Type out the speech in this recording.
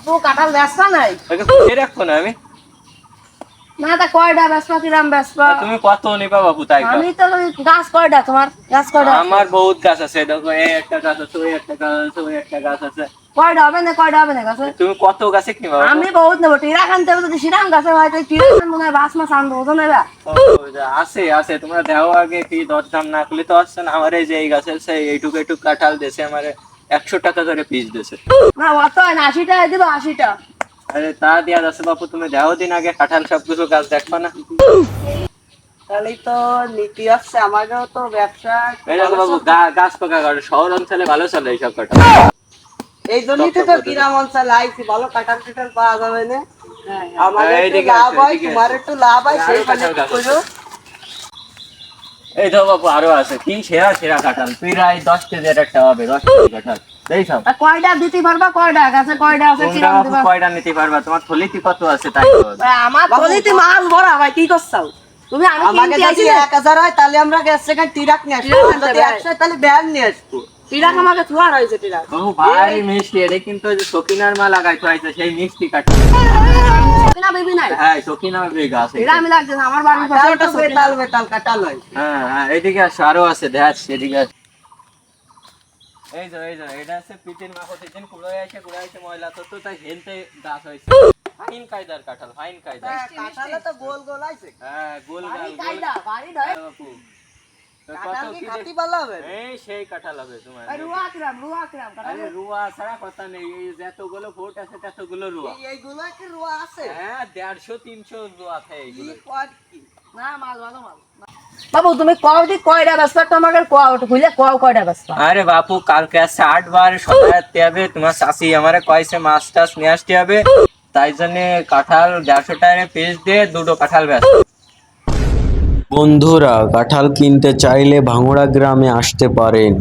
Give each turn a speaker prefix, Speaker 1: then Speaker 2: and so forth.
Speaker 1: তো কাঁঠাল বেচবা নাই?
Speaker 2: রাখবো না আমি।
Speaker 1: না তা কয়টা বেচবা, কিরাম বেচবা?
Speaker 2: তুমি কত নিবা বাবু তাই কও?
Speaker 1: আমি তো গাছ কয়টা, তোমার গাছ কয়টা?
Speaker 2: আমার বহুত গাছ আছে, দেখো এই একটা গাছ আছে, ওই একটা গাছ আছে, ওই একটা গাছ আছে।
Speaker 1: কয়টা হবে না, কয়টা হবে না গাছে?
Speaker 2: তুমি কত গাছে নিবা বাবু?
Speaker 1: আমি বহুত নেবো। টিরা খানতে হবে, যদি সিরাম গাছে হয় তো টিরা খান মনে হয় বাস মাছ আনবো, ওজন নেবা?
Speaker 2: আছে আছে, তোমরা দেও আগে কি দরদাম না করলে তো আসছে না। আমার এই যে এই গাছের সেই এইটুকু এইটুকু কাঁঠাল দেশে আমার 100 টাকা করে পিস দেশে।
Speaker 1: না অত হয় না, 80 টাকা দিব, 80টা।
Speaker 2: আরে তা দিয়া যাচ্ছে বাপু, তুমি দেও দিন আগে কাঁঠাল সবকিছু গাছ দেখবা না।
Speaker 1: তাহলেই তো নীতি হচ্ছে, আমাকেও তো ব্যবসা।
Speaker 2: এই দেখো বাবু, গাছ পাকা কাঠা শহর অঞ্চলে ভালো চলে এইসব কাঠা।
Speaker 1: এই জন্যই তো গ্রাম অঞ্চলে আইছি, ভালো কাঁঠাল টাঠাল পাওয়া যাবে না। আমার একটু
Speaker 2: এইদিকে
Speaker 1: লাভ
Speaker 2: আছে,
Speaker 1: হয়,
Speaker 2: এইদিকে
Speaker 1: তোমার একটু লাভ হয়, সেই
Speaker 2: কাঁঠাল গাছ
Speaker 1: করো।
Speaker 2: এই তো বাবু আরো আছে, কি সেরা সেরা কাঁঠাল, প্রায় 10 কেজি একটা হবে, 10 কেজি কাঁঠাল। এই সব
Speaker 1: কয়টা দিতে পারবা? কয়টা গাছে কয়টা আছে?
Speaker 2: তোমরা বাবু কয়টা নিতে পারবা? তোমার থলিতে কত আছে তাই বলো।
Speaker 1: আমার থলিতে মাল ভরা ভাই, কি করছাও তুমি? আমি কিনতে আইছি 1000 হয় তাহলে আমরা গ্যাস থেকে টিরাক নিয়ে আসবো, যদি 100 হয় তাহলে ব্যাগ নিয়ে আসবো। টিরাক আমাকে থুয়ার হইছে টিরাক।
Speaker 2: ও ভাই মিষ্টি, এটা কিন্তু ওই যে সকিনার মা লাগাইতে হইছে, সেই মিষ্টি কাঁঠাল।
Speaker 1: কিনা বেবি নাই?
Speaker 2: হ্যাঁ সকিনা বেবি গাছ
Speaker 1: এটা আমি লাগছে আমার বাড়ির পাশে একটা বেতাল বেতাল কাঁঠাল হয়।
Speaker 2: হ্যাঁ হ্যাঁ, এইদিকে আসো, আরো আছে দেখ, এদিকে আসো। এই যে এটা আছে পিটির মা প্রতিদিন কুড়ায় আসে ময়লা তো তাই হেলতে গাছ হইছে। ফাইন কায়দার কাঁঠাল, ফাইন কায়দা।
Speaker 1: কাঁঠালে তো গোল গোল আইছে।
Speaker 2: হ্যাঁ গোল গাল, গোল
Speaker 1: কায়দা বাড়ি ধরে।
Speaker 2: হ্যাঁ বাপু, তো
Speaker 1: কাঁঠাল
Speaker 2: কত
Speaker 1: কি
Speaker 2: কি
Speaker 1: খাতি ভালো হবে?
Speaker 2: এই সেই কাঁঠাল হবে তোমার।
Speaker 1: রুয়া কিরাম কাঁঠাল।
Speaker 2: আরে রুয়া ছাড়া কথা নেই, এই যতগুলো ফোট আছে ততগুলো রুয়া।
Speaker 1: এইগুলো কি রুয়া আছে?
Speaker 2: হ্যাঁ 150-300 রুয়া আছে এইগুলো।
Speaker 1: না মাল ভালো মাল। বাবু তুমি কও দি কয়টা বেচবা, তোমাকে কও খুলে কও কয়টা বেচবা।
Speaker 2: আরে বাপু কালকে আছে 8 বার সবাই আসতে হবে, তোমার শাশি আমারে কইছে মাছ টাছ নিয়ে আসতে হবে, তাই জন্য কাঁঠাল 150 টাকা পিস দিয়ে দুটো কাঁঠাল বেচ।
Speaker 3: বন্ধুরা কাঁঠাল কিনতে চাইলে ভাঙড়া গ্রামে আসতে পারেন।